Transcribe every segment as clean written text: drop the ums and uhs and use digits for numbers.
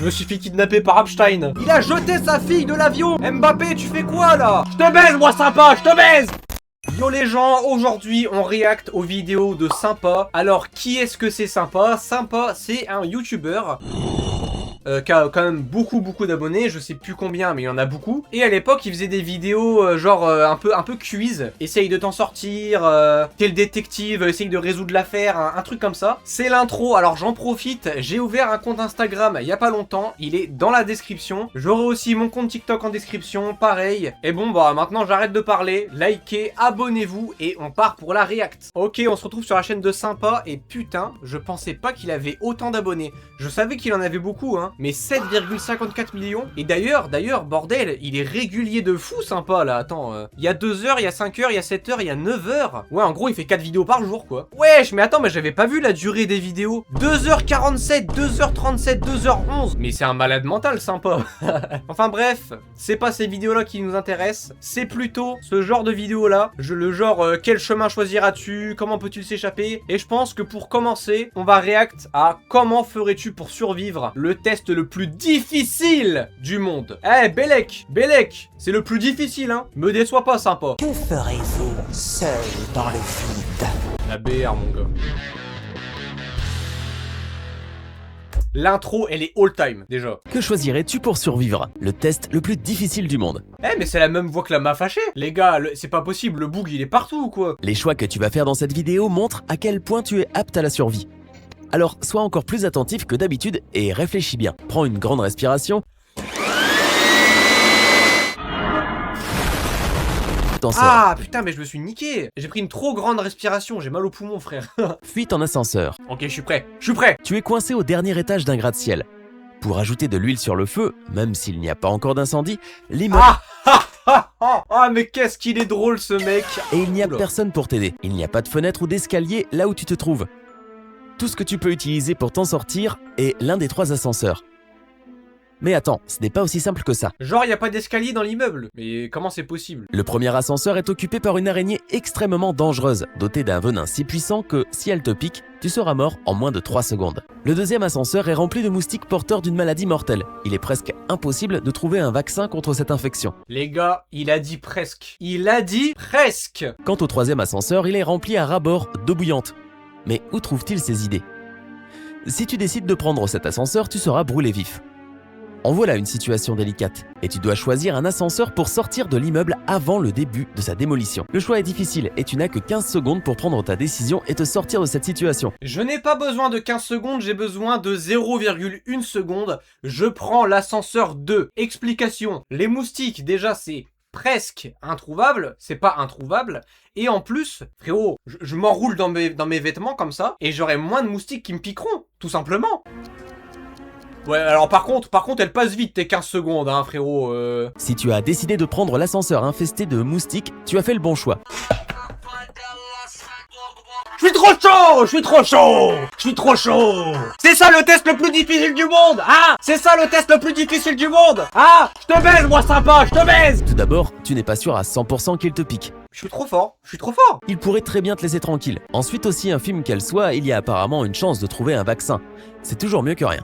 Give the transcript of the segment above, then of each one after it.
Je me suis fait kidnapper par Epstein. Il a jeté sa fille de l'avion. Mbappé, tu fais quoi là? Je te baise, moi Sympa, je te baise. Yo les gens, aujourd'hui on react aux vidéos de Sympa. Alors qui est-ce que c'est Sympa? Sympa, c'est un youtubeur qui a quand même beaucoup d'abonnés, je sais plus combien mais il y en a beaucoup. Et à l'époque il faisait des vidéos genre un peu quiz, essaye de t'en sortir, t'es le détective, essaye de résoudre l'affaire, un truc comme ça. C'est l'intro, alors j'en profite, j'ai ouvert un compte Instagram il y a pas longtemps, il est dans la description. J'aurai aussi mon compte TikTok en description, pareil. Et bon bah maintenant j'arrête de parler, likez, abonnez-vous et on part pour la react. Ok, on se retrouve sur la chaîne de Sympa et putain, je pensais pas qu'il avait autant d'abonnés. Je savais qu'il en avait beaucoup hein, mais 7,54 millions. Et d'ailleurs, bordel, il est régulier de fou Sympa là, attends. Il y a 2 heures, il y a 5 heures, il y a 7 heures, il y a 9 heures. Ouais, en gros, il fait 4 vidéos par jour quoi. Wesh, mais attends, mais j'avais pas vu la durée des vidéos. 2h47, 2h37, 2h11. Mais c'est un malade mental Sympa. Enfin bref, c'est pas ces vidéos là qui nous intéressent, c'est plutôt ce genre de vidéos là. Le genre, quel chemin choisiras-tu, comment peux-tu s'échapper. Et je pense que pour commencer, on va react à comment ferais-tu pour survivre le test le plus difficile du monde. Eh, Bellec, c'est le plus difficile, hein. Me déçois pas, Sympa. Que ferez-vous seul dans le vide? La BR, mon gars. L'intro, elle est all-time, déjà. Que choisirais-tu pour survivre? Le test le plus difficile du monde. Eh, mais c'est la même voix que la m'a fâché. Les gars, c'est pas possible, le bug, il est partout, ou quoi? Les choix que tu vas faire dans cette vidéo montrent à quel point tu es apte à la survie. Alors, sois encore plus attentif que d'habitude et réfléchis bien. Prends une grande respiration. Ah putain, mais je me suis niqué. J'ai pris une trop grande respiration, j'ai mal au poumon, frère. Fuite en ascenseur. Ok, je suis prêt. Tu es coincé au dernier étage d'un gratte-ciel. Pour ajouter de l'huile sur le feu, même s'il n'y a pas encore d'incendie, l'immeuble... Ah, mais qu'est-ce qu'il est drôle, ce mec. Et il n'y a personne pour t'aider. Il n'y a pas de fenêtre ou d'escalier là où tu te trouves. Tout ce que tu peux utiliser pour t'en sortir est l'un des 3 ascenseurs. Mais attends, ce n'est pas aussi simple que ça. Genre, y a pas d'escalier dans l'immeuble. Mais comment c'est possible? Le premier ascenseur est occupé par une araignée extrêmement dangereuse, dotée d'un venin si puissant que, si elle te pique, tu seras mort en moins de 3 secondes. Le deuxième ascenseur est rempli de moustiques porteurs d'une maladie mortelle. Il est presque impossible de trouver un vaccin contre cette infection. Les gars, il a dit presque. Il a dit presque. Quant au troisième ascenseur, il est rempli à ras-bord d'eau bouillante. Mais où trouve-t-il ces idées? Si tu décides de prendre cet ascenseur, tu seras brûlé vif. En voilà une situation délicate, et tu dois choisir un ascenseur pour sortir de l'immeuble avant le début de sa démolition. Le choix est difficile, et tu n'as que 15 secondes pour prendre ta décision et te sortir de cette situation. Je n'ai pas besoin de 15 secondes, j'ai besoin de 0,1 seconde. Je prends l'ascenseur 2. Explication, les moustiques, déjà c'est presque introuvable, c'est pas introuvable, et en plus, frérot, je m'enroule dans mes vêtements comme ça, et j'aurai moins de moustiques qui me piqueront, tout simplement. Ouais, alors par contre, elle passe vite tes 15 secondes, hein, frérot. Si tu as décidé de prendre l'ascenseur infesté de moustiques, tu as fait le bon choix. Je suis trop chaud. C'est ça le test le plus difficile du monde. Ah, c'est ça le test le plus difficile du monde. Ah, je te baise, moi Sympa, je te baise. Tout d'abord, tu n'es pas sûr à 100% qu'il te pique. Je suis trop fort. Il pourrait très bien te laisser tranquille. Ensuite, aussi infime qu'elle soit, il y a apparemment une chance de trouver un vaccin. C'est toujours mieux que rien.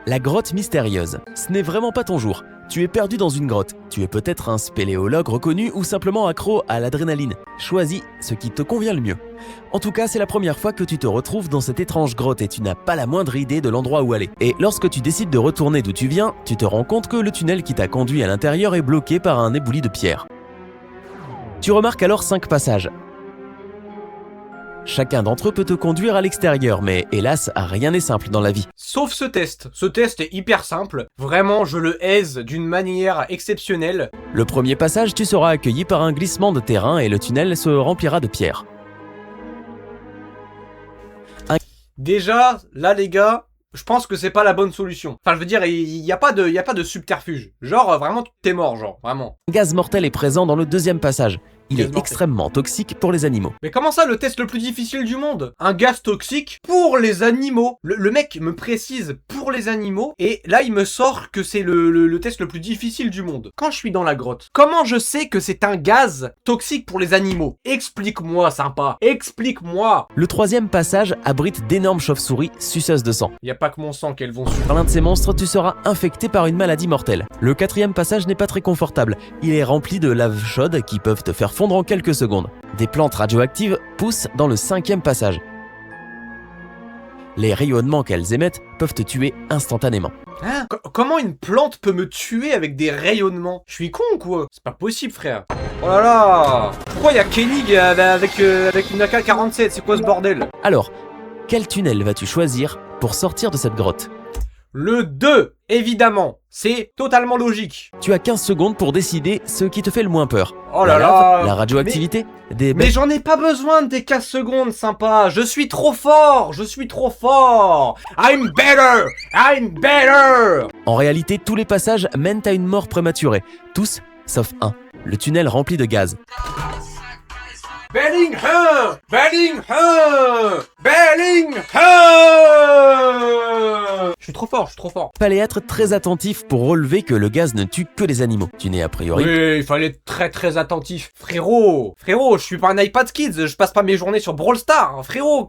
La grotte mystérieuse. Ce n'est vraiment pas ton jour. Tu es perdu dans une grotte. Tu es peut-être un spéléologue reconnu ou simplement accro à l'adrénaline. Choisis ce qui te convient le mieux. En tout cas, c'est la première fois que tu te retrouves dans cette étrange grotte et tu n'as pas la moindre idée de l'endroit où aller. Et lorsque tu décides de retourner d'où tu viens, tu te rends compte que le tunnel qui t'a conduit à l'intérieur est bloqué par un éboulis de pierre. Tu remarques alors 5 passages. Chacun d'entre eux peut te conduire à l'extérieur, mais hélas, rien n'est simple dans la vie. Sauf ce test. Ce test est hyper simple. Vraiment, je le haise d'une manière exceptionnelle. Le premier passage, tu seras accueilli par un glissement de terrain et le tunnel se remplira de pierres. Déjà, là les gars, je pense que c'est pas la bonne solution. Enfin, je veux dire, il y a pas de subterfuge. Genre, vraiment, t'es mort, genre, vraiment. Un gaz mortel est présent dans le deuxième passage. Il Gaz est mortel. extrêmement toxique pour les animaux. Mais comment ça, le test le plus difficile du monde? Un gaz toxique pour les animaux. Le mec me précise pour les animaux, et là il me sort que c'est le test le plus difficile du monde. Quand je suis dans la grotte, comment je sais que c'est un gaz toxique pour les animaux? Explique-moi, sympa. Explique-moi. Le troisième passage abrite d'énormes chauves-souris suceuses de sang. Y a pas que mon sang qu'elles vont suivre. Par l'un de ces monstres, tu seras infecté par une maladie mortelle. Le quatrième passage n'est pas très confortable. Il est rempli de lave chaude qui peuvent te faire fondre en quelques secondes. Des plantes radioactives poussent dans le cinquième passage. Les rayonnements qu'elles émettent peuvent te tuer instantanément. Hein? Comment une plante peut me tuer avec des rayonnements? Je suis con ou quoi? C'est pas possible, frère. Oh là là! Pourquoi y a Kenny avec une AK-47? C'est quoi ce bordel? Alors, quel tunnel vas-tu choisir pour sortir de cette grotte? Le 2, évidemment. C'est totalement logique. Tu as 15 secondes pour décider ce qui te fait le moins peur. Oh là La lave, là! la radioactivité, des Mais j'en ai pas besoin de tes 15 secondes, sympa. Je suis trop fort. Je suis trop fort. I'm better. I'm better. En réalité, tous les passages mènent à une mort prématurée. Tous, sauf un. Le tunnel rempli de gaz. Bellingham! Bellingham! Bellingham! Je suis trop fort, je suis trop fort. Fallait être très attentif pour relever que le gaz ne tue que les animaux. Tu n'es a priori... Oui, il fallait être très très attentif. Frérot, je suis pas un iPad Kids, je passe pas mes journées sur Brawl Stars. Frérot,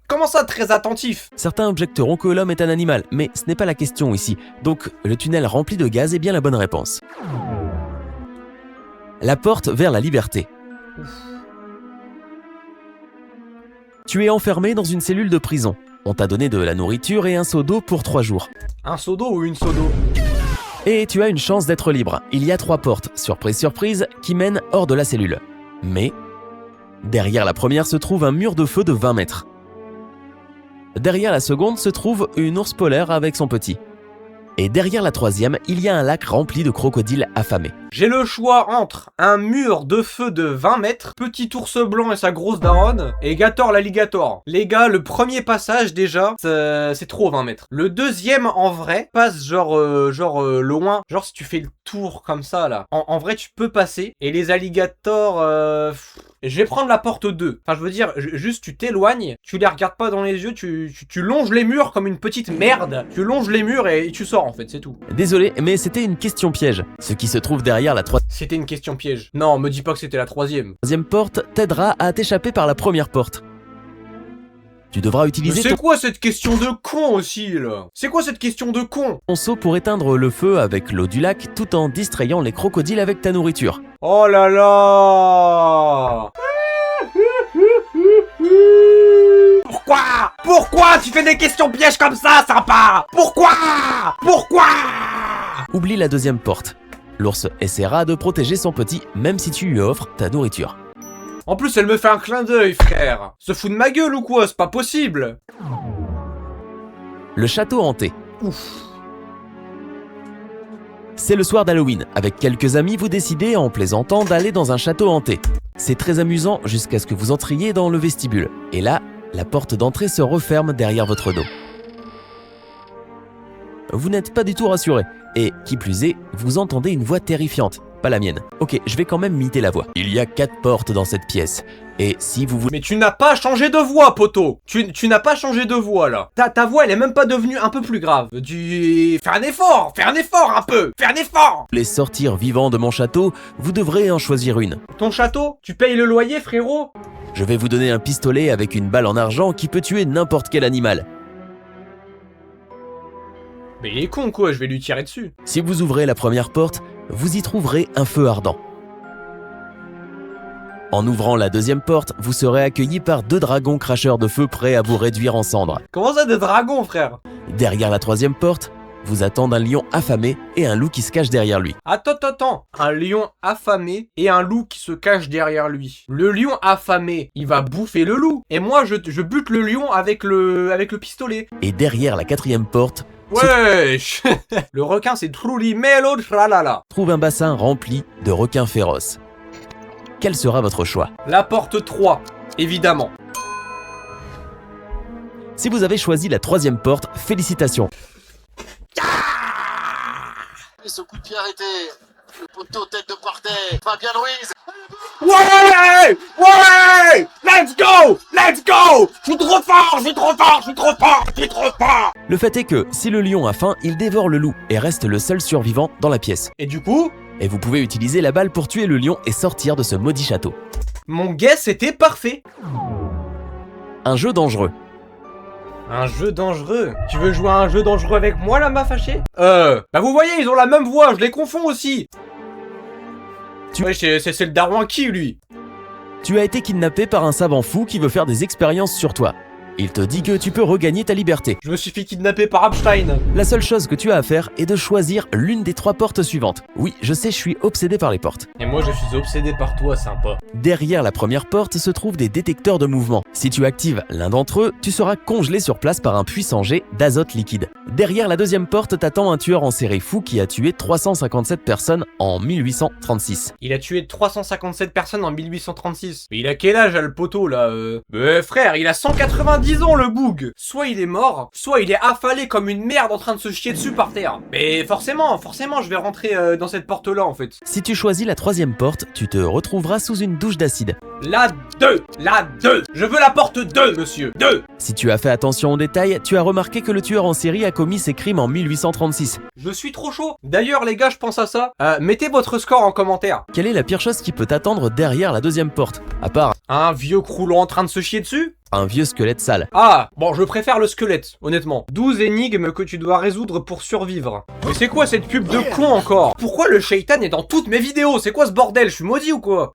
comment ça très attentif? Certains objecteront que l'homme est un animal, mais ce n'est pas la question ici. Donc, le tunnel rempli de gaz est bien la bonne réponse. La porte vers la liberté. Tu es enfermé dans une cellule de prison. On t'a donné de la nourriture et un seau d'eau pour 3 jours. Un seau d'eau ou une seau d'eau? Et tu as une chance d'être libre. Il y a 3 portes, surprise surprise, qui mènent hors de la cellule. Mais, derrière la première se trouve un mur de feu de 20 mètres. Derrière la seconde se trouve une ours polaire avec son petit. Et derrière la troisième, il y a un lac rempli de crocodiles affamés. J'ai le choix entre un mur de feu de 20 mètres, petit ours blanc et sa grosse daronne, et Gator l'alligator. Les gars, le premier passage déjà, c'est trop 20 mètres. Le deuxième, en vrai, passe genre loin. Genre si tu fais le tour comme ça là. En vrai, tu peux passer. Et les alligators... Je vais prendre la porte 2. Enfin, je veux dire, juste tu t'éloignes, tu les regardes pas dans les yeux, tu longes les murs comme une petite merde. Tu longes les murs et tu sors en fait, c'est tout. Désolé, mais c'était une question piège. Ce qui se trouve derrière la C'était une question piège. Non, me dis pas que c'était la troisième. troisième porte t'aidera à t'échapper par la première porte. Tu devras Mais utiliser c'est quoi cette question de con aussi là? C'est quoi cette question de con? ton seau pour éteindre le feu avec l'eau du lac tout en distrayant les crocodiles avec ta nourriture. Oh là là! Pourquoi tu fais des questions pièges comme ça, sympa? Pourquoi? Oublie la deuxième porte. L'ours essaiera de protéger son petit même si tu lui offres ta nourriture. En plus, elle me fait un clin d'œil, frère. Se fout de ma gueule ou quoi? C'est pas possible. Le château hanté. Ouf. C'est le soir d'Halloween. Avec quelques amis, vous décidez en plaisantant d'aller dans un château hanté. C'est très amusant jusqu'à ce que vous entriez dans le vestibule. Et là, la porte d'entrée se referme derrière votre dos. Vous n'êtes pas du tout rassuré. Et, qui plus est, vous entendez une voix terrifiante. Pas la mienne. Ok, je vais quand même imiter la voix. Il y a 4 portes dans cette pièce. Et si vous voulez... Mais tu n'as pas changé de voix, poteau. Tu n'as pas changé de voix, là. Ta voix, elle est même pas devenue un peu plus grave. Fais un effort un peu. Fais un effort. sortir vivant de mon château, vous devrez en choisir une. Ton château? Tu payes le loyer, frérot? Je vais vous donner un pistolet avec une balle en argent qui peut tuer n'importe quel animal. Mais il est con, quoi. Je vais lui tirer dessus. Si vous ouvrez la première porte, vous y trouverez un feu ardent. En ouvrant la deuxième porte, vous serez accueilli par 2 dragons cracheurs de feu prêts à vous réduire en cendres. Comment ça, des dragons, frère? Derrière la troisième porte, vous attendent un lion affamé et un loup qui se cache derrière lui. Attends. Un lion affamé et un loup qui se cache derrière lui. Le lion affamé, il va bouffer le loup. Et moi, je bute le lion avec le pistolet. Et derrière la quatrième porte, Wesh. Le requin, c'est Truly Melo Tralala. trouve un bassin rempli de requins féroces. Quel sera votre choix? La porte 3, évidemment. Si vous avez choisi la troisième porte, félicitations. Ce coup de pied arrêté. Le poteau tête de portée. Fabien Louise. Ouais! Ouais! Let's go! Let's go! Je suis trop fort! Je suis trop fort! Je suis trop fort! Je suis trop fort! Le fait est que, si le lion a faim, il dévore le loup et reste le seul survivant dans la pièce. Et du coup, Et vous pouvez utiliser la balle pour tuer le lion et sortir de ce maudit château. mon guess était parfait. Un jeu dangereux. Un jeu dangereux? Tu veux jouer à un jeu dangereux avec moi là, ma fâchée? Bah vous voyez, ils ont la même voix, je les confonds aussi. Ouais, c'est le daron qui, lui? Tu as été kidnappé par un savant fou qui veut faire des expériences sur toi. Il te dit que tu peux regagner ta liberté. Je me suis fait kidnapper par Epstein. La seule chose que tu as à faire est de choisir l'une des 3 portes suivantes. Oui, je sais, je suis obsédé par les portes. Et moi, je suis obsédé par toi, sympa. Derrière la première porte se trouvent des détecteurs de mouvement. Si tu actives l'un d'entre eux, tu seras congelé sur place par un puissant jet d'azote liquide. Derrière la deuxième porte t'attend un tueur en série fou qui a tué 357 personnes en 1836. Il a tué 357 personnes en 1836. Mais il a quel âge, le poteau, là frère, il a 190 ans, le boug. Soit il est mort, soit il est affalé comme une merde en train de se chier dessus par terre. Mais forcément, je vais rentrer dans cette porte-là, en fait. Si tu choisis la troisième porte, tu te retrouveras sous une douche d'acide. La 2. Je veux la porte 2, monsieur. 2. Si tu as fait attention aux détails, tu as remarqué que le tueur en série a commis ses crimes en 1836. Je suis trop chaud. D'ailleurs, les gars, je pense à ça. Mettez votre score en commentaire. Quelle est la pire chose qui peut t'attendre derrière la deuxième porte? À part Un vieux croulant en train de se chier dessus? un vieux squelette sale. Ah, bon, je préfère le squelette, honnêtement. 12 énigmes que tu dois résoudre pour survivre. Mais c'est quoi cette pub de con encore? Pourquoi le shaitan est dans toutes mes vidéos? C'est quoi ce bordel? Je suis maudit ou quoi?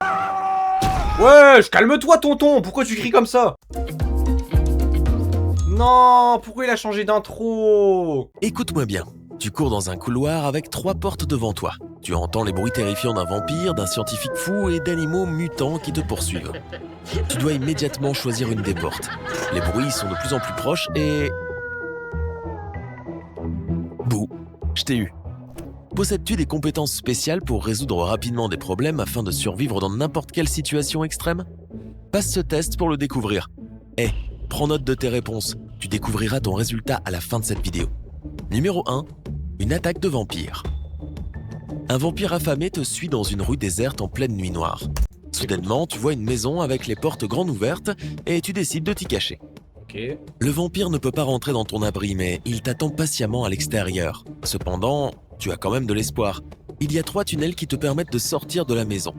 Ouais, calme-toi, tonton. Pourquoi tu cries comme ça? Non, pourquoi il a changé d'intro? Écoute-moi bien. Tu cours dans un couloir avec 3 portes devant toi. Tu entends les bruits terrifiants d'un vampire, d'un scientifique fou et d'animaux mutants qui te poursuivent. Tu dois immédiatement choisir une des portes. Les bruits sont de plus en plus proches et... Bouh, je t'ai eu. Possèdes-tu des compétences spéciales pour résoudre rapidement des problèmes afin de survivre dans n'importe quelle situation extrême? Passe ce test pour le découvrir. Prends note de tes réponses. Tu découvriras ton résultat à la fin de cette vidéo. Numéro 1. Une attaque de vampire. Un vampire affamé te suit dans une rue déserte en pleine nuit noire. Soudainement, tu vois une maison avec les portes grandes ouvertes et tu décides de t'y cacher. Ok. Le vampire ne peut pas rentrer dans ton abri, mais il t'attend patiemment à l'extérieur. Cependant, tu as quand même de l'espoir. Il y a 3 tunnels qui te permettent de sortir de la maison.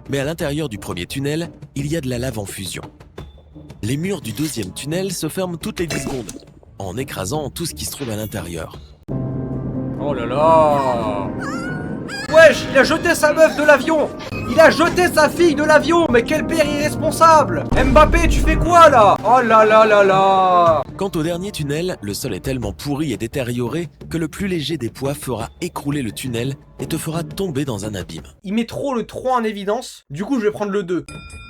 Mais à l'intérieur du premier tunnel, il y a de la lave en fusion. Les murs du deuxième tunnel se ferment toutes les 10 secondes, en écrasant tout ce qui se trouve à l'intérieur. Oh là là. Wesh, il a jeté sa meuf de l'avion. Il a jeté sa fille de l'avion. Mais quel père irresponsable. Mbappé, tu fais quoi là? Oh là là là là. Quant au dernier tunnel, le sol est tellement pourri et détérioré que le plus léger des poids fera écrouler le tunnel et te fera tomber dans un abîme. Il met trop le 3 en évidence. Du coup, je vais prendre le 2.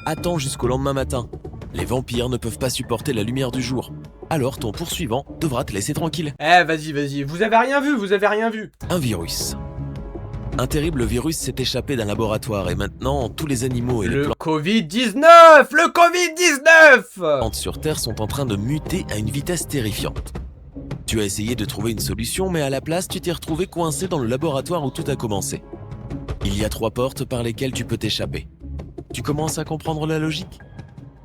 Attends jusqu'au lendemain matin. Les vampires ne peuvent pas supporter la lumière du jour. Alors ton poursuivant devra te laisser tranquille. Vas-y. Vous avez rien vu. Un virus. Un terrible virus s'est échappé d'un laboratoire et maintenant tous les animaux et les Le Covid-19. Le Covid-19. plantes sur Terre sont en train de muter à une vitesse terrifiante. Tu as essayé de trouver une solution, mais à la place, tu t'es retrouvé coincé dans le laboratoire où tout a commencé. Il y a 3 portes par lesquelles tu peux t'échapper. Tu commences à comprendre la logique?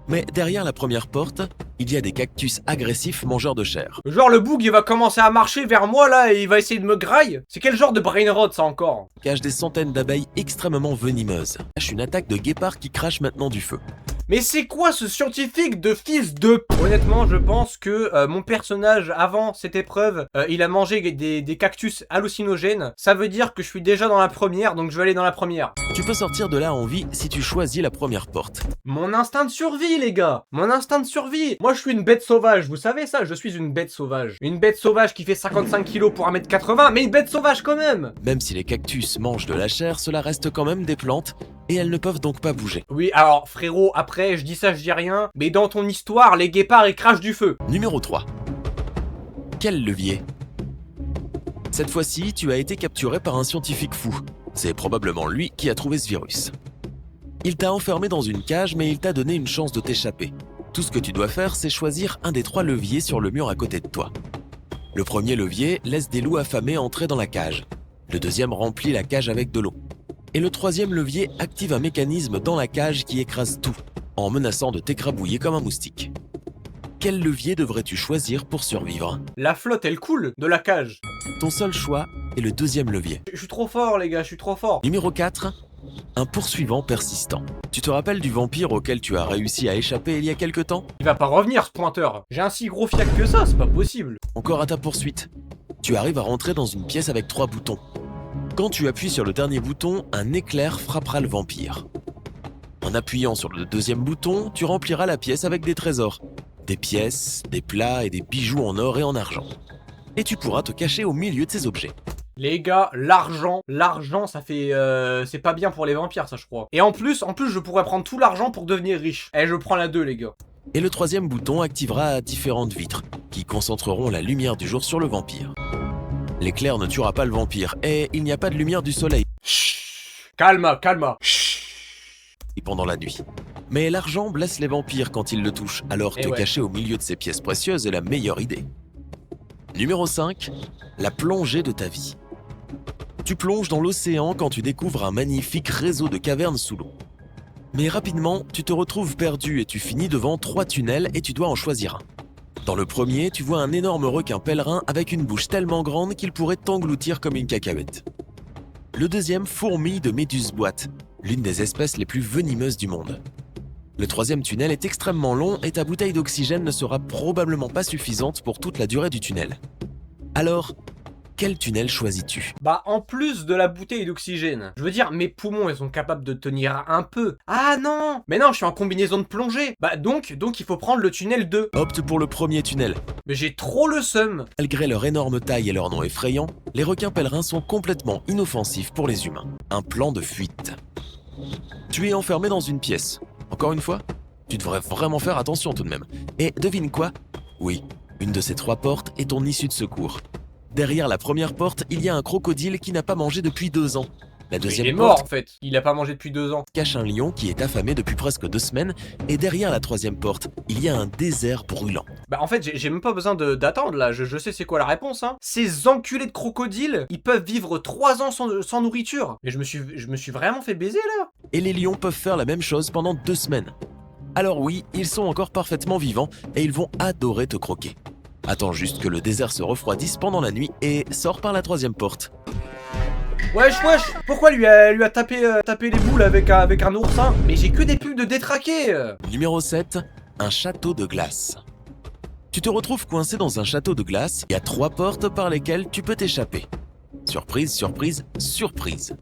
Mais derrière la première porte, il y a des cactus agressifs mangeurs de chair. Genre le boug il va commencer à marcher vers moi là et il va essayer de me graille. C'est quel genre de brain rot ça encore? Cachent des centaines d'abeilles extrêmement venimeuses. Cache une attaque de guépard qui crache maintenant du feu. Mais c'est quoi ce scientifique de fils de... Honnêtement, je pense que mon personnage, avant cette épreuve, il a mangé des cactus hallucinogènes. Ça veut dire que je suis déjà dans la première, donc je vais aller dans la première. Tu peux sortir de là en vie si tu choisis la première porte. Mon instinct de survie, les gars. Mon instinct de survie. Moi, je suis une bête sauvage. Vous savez ça? Je suis une bête sauvage. Une bête sauvage qui fait 55 kilos pour 1m80, mais une bête sauvage quand même. Même si les cactus mangent de la chair, cela reste quand même des plantes et elles ne peuvent donc pas bouger. Oui, alors, frérot, après, je dis ça, je dis rien, mais dans ton histoire, les guépards, ils crachent du feu. Numéro 3. Quel levier? Cette fois-ci, tu as été capturé par un scientifique fou. C'est probablement lui qui a trouvé ce virus. Il t'a enfermé dans une cage, mais il t'a donné une chance de t'échapper. Tout ce que tu dois faire, c'est choisir un des 3 leviers sur le mur à côté de toi. Le premier levier laisse des loups affamés entrer dans la cage. Le deuxième remplit la cage avec de l'eau. Et le troisième levier active un mécanisme dans la cage qui écrase tout, en menaçant de t'écrabouiller comme un moustique. Quel levier devrais-tu choisir pour survivre? La flotte, elle coule de la cage. Ton seul choix est le deuxième levier. Je suis trop fort, les gars, je suis trop fort. Numéro 4, un poursuivant persistant. Tu te rappelles du vampire auquel tu as réussi à échapper il y a quelque temps? Il va pas revenir, ce pointeur. J'ai un si gros fiac que ça, c'est pas possible. Encore à ta poursuite. Tu arrives à rentrer dans une pièce avec 3 boutons. Quand tu appuies sur le dernier bouton, un éclair frappera le vampire. En appuyant sur le deuxième bouton, tu rempliras la pièce avec des trésors. Des pièces, des plats et des bijoux en or et en argent. Et tu pourras te cacher au milieu de ces objets. Les gars, l'argent, ça fait... c'est pas bien pour les vampires, ça, je crois. Et en plus, je pourrais prendre tout l'argent pour devenir riche. Eh, je prends la 2, les gars. Et le troisième bouton activera différentes vitres, qui concentreront la lumière du jour sur le vampire. L'éclair ne tuera pas le vampire, et il n'y a pas de lumière du soleil. Chut, calma. Et pendant la nuit. Mais l'argent blesse les vampires quand ils le touchent, alors te cacher au milieu de ces pièces précieuses est la meilleure idée. Numéro 5, la plongée de ta vie. Tu plonges dans l'océan quand tu découvres un magnifique réseau de cavernes sous l'eau. Mais rapidement, tu te retrouves perdu et tu finis devant 3 tunnels et tu dois en choisir un. Dans le premier, tu vois un énorme requin pèlerin avec une bouche tellement grande qu'il pourrait t'engloutir comme une cacahuète. Le deuxième fourmille de méduses-boîtes, l'une des espèces les plus venimeuses du monde. Le troisième tunnel est extrêmement long et ta bouteille d'oxygène ne sera probablement pas suffisante pour toute la durée du tunnel. Alors, quel tunnel choisis-tu? Bah, en plus de la bouteille d'oxygène, je veux dire, mes poumons, ils sont capables de tenir un peu. Ah non! Mais non, je suis en combinaison de plongée. Bah, donc il faut prendre le tunnel 2. Opte pour le premier tunnel. Mais j'ai trop le seum. Malgré leur énorme taille et leur nom effrayant, les requins pèlerins sont complètement inoffensifs pour les humains. Un plan de fuite. Tu es enfermé dans une pièce. Encore une fois, tu devrais vraiment faire attention tout de même. Et devine quoi? Oui, une de ces 3 portes est ton issue de secours. Derrière la première porte, il y a un crocodile qui n'a pas mangé depuis 2 ans. La deuxième il est mort porte en fait, il a pas mangé depuis 2 ans. Cache un lion qui est affamé depuis presque 2 semaines. Et derrière la troisième porte, il y a un désert brûlant. Bah en fait, j'ai même pas besoin d'attendre là, je sais c'est quoi la réponse hein. Ces enculés de crocodiles, ils peuvent vivre 3 ans sans nourriture. Mais je me suis vraiment fait baiser là. Et les lions peuvent faire la même chose pendant 2 semaines. Alors oui, ils sont encore parfaitement vivants et ils vont adorer te croquer. Attends juste que le désert se refroidisse pendant la nuit et sors par la troisième porte. Wesh, pourquoi lui a tapé les boules avec un oursin? Mais j'ai que des pubs de détraqués. Numéro 7, un château de glace. Tu te retrouves coincé dans un château de glace, il y a 3 portes par lesquelles tu peux t'échapper. Surprise, surprise, surprise.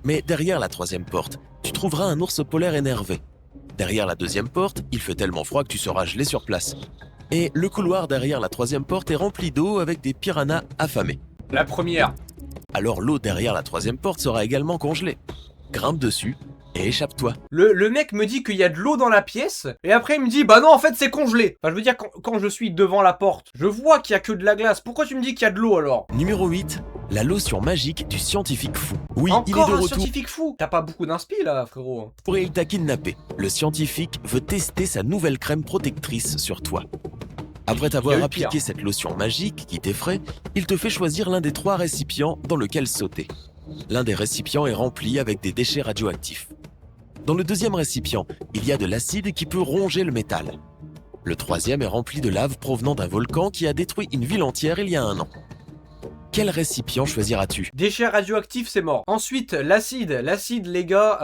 Mais derrière la troisième porte, tu trouveras un ours polaire énervé. Derrière la deuxième porte, il fait tellement froid que tu seras gelé sur place. Et le couloir derrière la troisième porte est rempli d'eau avec des piranhas affamés. La première. Alors l'eau derrière la troisième porte sera également congelée. Grimpe dessus et échappe-toi. Le mec me dit qu'il y a de l'eau dans la pièce, et après il me dit bah non en fait c'est congelé. Enfin je veux dire quand je suis devant la porte, je vois qu'il y a que de la glace, pourquoi tu me dis qu'il y a de l'eau alors? Numéro 8, la lotion magique du scientifique fou. Oui, encore il est de un retour. Scientifique fou. T'as pas beaucoup d'inspi là frérot. Et il t'a kidnappé. Le scientifique veut tester sa nouvelle crème protectrice sur toi. Après t'avoir appliqué cette lotion magique qui t'effraie, il te fait choisir l'un des 3 récipients dans lequel sauter. L'un des récipients est rempli avec des déchets radioactifs. Dans le deuxième récipient, il y a de l'acide qui peut ronger le métal. Le troisième est rempli de lave provenant d'un volcan qui a détruit une ville entière il y a 1 an. Quel récipient choisiras-tu? Déchets radioactifs, c'est mort. Ensuite, l'acide. L'acide, les gars,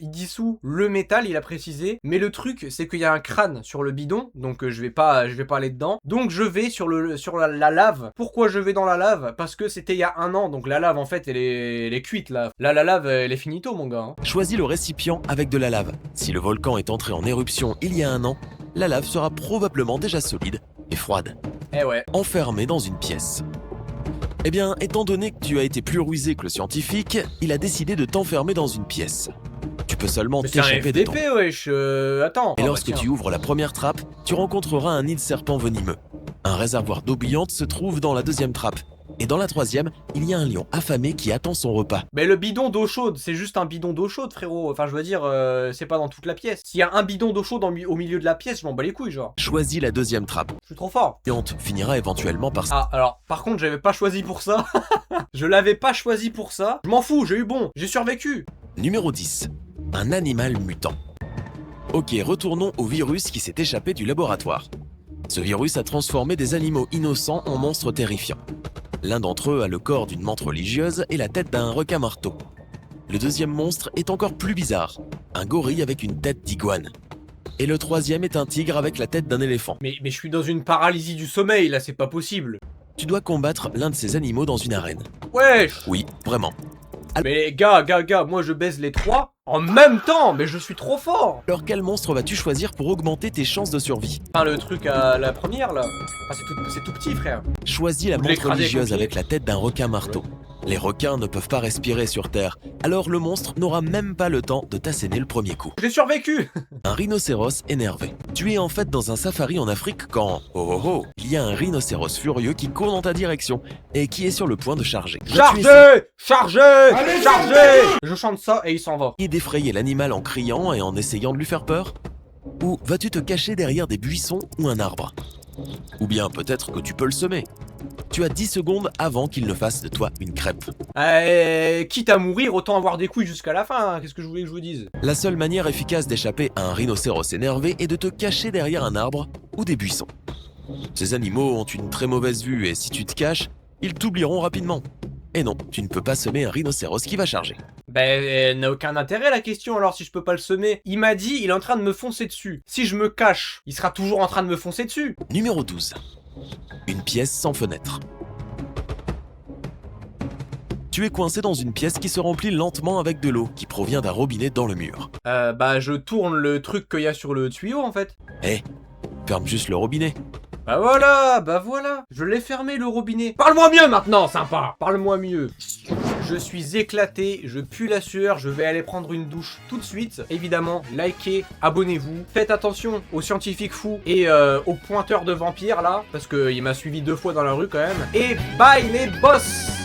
il dissout le métal, il a précisé. Mais le truc, c'est qu'il y a un crâne sur le bidon, donc je vais pas aller dedans. Donc je vais sur la lave. Pourquoi je vais dans la lave? Parce que c'était il y a 1 an, donc la lave, en fait, elle est cuite, là. Là, la lave, elle est finito, mon gars. Hein. Choisis le récipient avec de la lave. Si le volcan est entré en éruption il y a 1 an, la lave sera probablement déjà solide et froide. Eh ouais. Enfermée dans une pièce. Eh bien, étant donné que tu as été plus rusé que le scientifique, il a décidé de t'enfermer dans une pièce. Tu peux seulement t'échapper de ton... wesh, attends. Et lorsque tu ouvres la première trappe, tu rencontreras un nid de serpents venimeux. Un réservoir d'eau bouillante se trouve dans la deuxième trappe. Et dans la troisième, il y a un lion affamé qui attend son repas. Mais le bidon d'eau chaude, c'est juste un bidon d'eau chaude, frérot. Enfin, je veux dire, c'est pas dans toute la pièce. S'il y a un bidon d'eau chaude au milieu de la pièce, je m'en bats les couilles, genre. Choisis la deuxième trappe. Je suis trop fort. Et on finira éventuellement par ça. Ah, alors, par contre, j'avais pas choisi pour ça. Je l'avais pas choisi pour ça. Je m'en fous, j'ai eu bon. J'ai survécu. Numéro 10. Un animal mutant. Ok, retournons au virus qui s'est échappé du laboratoire. Ce virus a transformé des animaux innocents en monstres terrifiants. L'un d'entre eux a le corps d'une menthe religieuse et la tête d'un requin-marteau. Le deuxième monstre est encore plus bizarre, un gorille avec une tête d'iguane. Et le troisième est un tigre avec la tête d'un éléphant. Mais je suis dans une paralysie du sommeil, là, c'est pas possible. Tu dois combattre l'un de ces animaux dans une arène. Wesh. Oui, vraiment. Mais gars, moi je baise les trois en même temps, mais je suis trop fort. Alors quel monstre vas-tu choisir pour augmenter tes chances de survie? Enfin, le truc à la première, là. Enfin, c'est tout petit, frère. Choisis la Vous menthe l'écrasez religieuse avec avec la tête d'un requin-marteau. Les requins ne peuvent pas respirer sur Terre, alors le monstre n'aura même pas le temps de t'asséner le premier coup. J'ai survécu. Un rhinocéros énervé. Tu es en fait dans un safari en Afrique quand, il y a un rhinocéros furieux qui court dans ta direction et qui est sur le point de charger. Chargez. Je chante ça et il s'en va. Et d'effrayer l'animal en criant et en essayant de lui faire peur? Ou vas-tu te cacher derrière des buissons ou un arbre? Ou bien peut-être que tu peux le semer. Tu as 10 secondes avant qu'il ne fasse de toi une crêpe. Quitte à mourir, autant avoir des couilles jusqu'à la fin, hein. Qu'est-ce que je voulais que je vous dise? La seule manière efficace d'échapper à un rhinocéros énervé est de te cacher derrière un arbre ou des buissons. Ces animaux ont une très mauvaise vue et si tu te caches, ils t'oublieront rapidement. Et non, tu ne peux pas semer un rhinocéros qui va charger. N'a aucun intérêt la question alors si je peux pas le semer. Il m'a dit, il est en train de me foncer dessus. Si je me cache, il sera toujours en train de me foncer dessus. Numéro 12. Une pièce sans fenêtre. Tu es coincé dans une pièce qui se remplit lentement avec de l'eau qui provient d'un robinet dans le mur. Je tourne le truc qu'il y a sur le tuyau en fait. Ferme juste le robinet. Bah voilà, je l'ai fermé le robinet. Parle-moi mieux maintenant, sympa. Parle-moi mieux. Je suis éclaté, je pue la sueur, je vais aller prendre une douche tout de suite. Évidemment, likez, abonnez-vous. Faites attention aux scientifiques fous et aux pointeurs de vampires là, parce qu'il m'a suivi 2 fois dans la rue quand même. Et bye les boss!